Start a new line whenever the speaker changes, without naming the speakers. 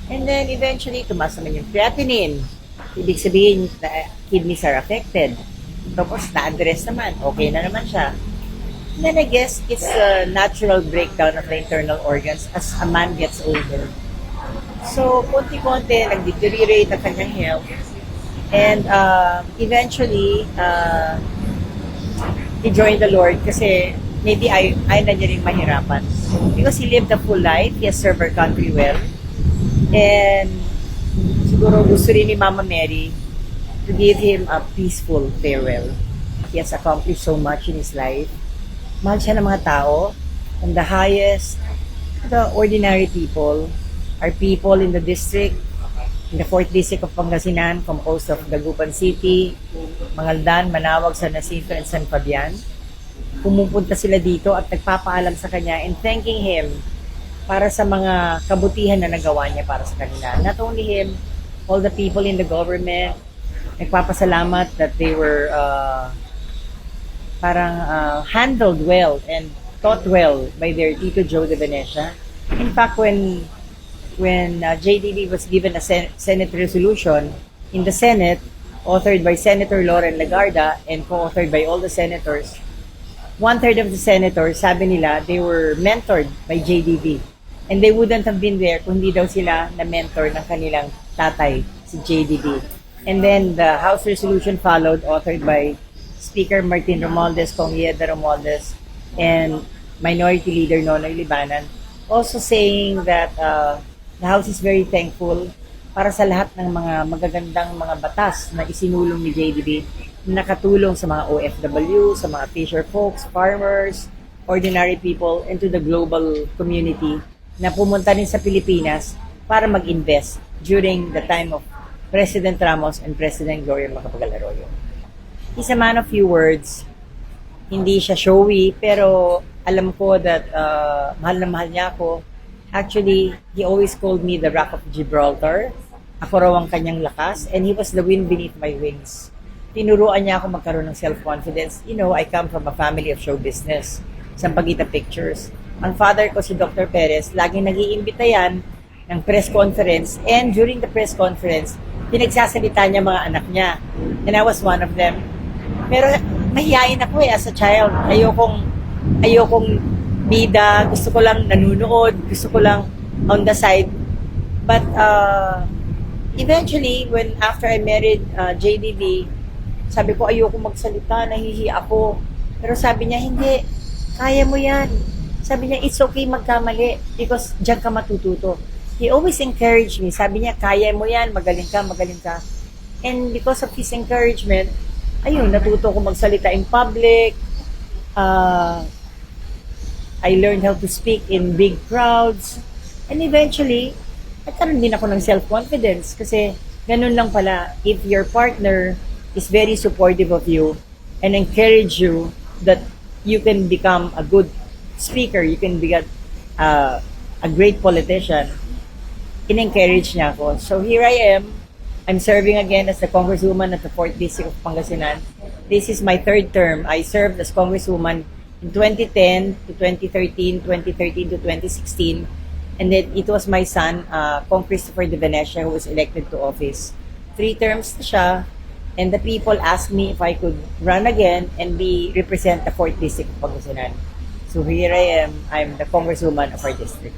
And then eventually, tumaas naman yung creatinine. Ibig sabihin, kidneys are affected. Tapos na-address naman, okay na naman siya. And then I guess it's a natural breakdown of the internal organs as a man gets older. So, konti-konti, nag-deteriorate ang kanyang health. And eventually, he joined the Lord kasi maybe ay na niya rin mahirapan. Because he lived a full life, he has served our country well. And siguro gusto rin ni Mama Mary to give him a peaceful farewell. He has accomplished so much in his life. Mahal siya ng mga tao, from the highest to the ordinary people, our people in the district, in the 4th District of Pangasinan, composed of Dagupan City, Mangaldan, Manawag, San Jacinto, and San Fabian. Pumupunta sila dito at nagpapaalam sa kanya and thanking him para sa mga kabutihan na nagawa niya para sa kanila. Not only him, all the people in the government, nagpapasalamat that they were handled well and taught well by their Tito Joe de Venecia. In fact, when JDB was given a Senate resolution in the Senate, authored by Senator Loren Legarda and co-authored by all the senators, 1/3 of the senators, sabi nila, they were mentored by JDB. And they wouldn't have been there kung hindi daw sila na-mentor ng kanilang tatay, si JDB. And then the House resolution followed, authored by Speaker Martin Romualdez, Congieda Romualdez, and Minority Leader Nonoy Libanan, also saying that the House is very thankful para sa lahat ng mga magagandang mga batas na isinulong ni JDB na nakatulong sa mga OFW, sa mga fisher folks, farmers, ordinary people, and to the global community na pumunta rin sa Pilipinas para mag-invest during the time of President Ramos and President Gloria Macapagal Arroyo. He's a man of few words. Hindi siya showy, pero alam ko that mahal na mahal niya ako. Actually, he always called me the Rock of Gibraltar. Ako raw ang kanyang lakas, and he was the wind beneath my wings. Tinuruan niya ako magkaroon ng self-confidence. You know, I come from a family of show business. Sampaguita Pictures. Ang father ko, si Dr. Perez, laging nag-iimbita yan ng press conference, and during the press conference, pinagsasalita niya mga anak niya. And I was one of them. Pero mahihain ako as a child. Ayokong bida, gusto ko lang nanunood, gusto ko lang on the side. But eventually, when after I married JDB, sabi ko ayoko magsalita, nahihiya ako. Pero sabi niya, hindi, kaya mo yan. Sabi niya, it's okay magkamali because diyan ka matututo. He always encouraged me. Sabi niya, kaya mo yan, magaling ka, magaling ka. And because of his encouragement, ayun, natuto ko magsalita in public. I learned how to speak in big crowds. And eventually, nagkaroon din ako ng self-confidence kasi ganun lang pala, if your partner is very supportive of you and encourage you that you can become a good speaker, you can be a great politician, in-encourage niya ako. So here I am. I'm serving again as the Congresswoman at the 4th District of Pangasinan. This is my 3rd term. I served as Congresswoman in 2010 to 2013, 2013 to 2016. And then it was my son, Kong Christopher de Venecia, who was elected to office. 3 terms na siya. And the people asked me if I could run again and represent the 4th District of Pangasinan. So here I am. I'm the Congresswoman of our district.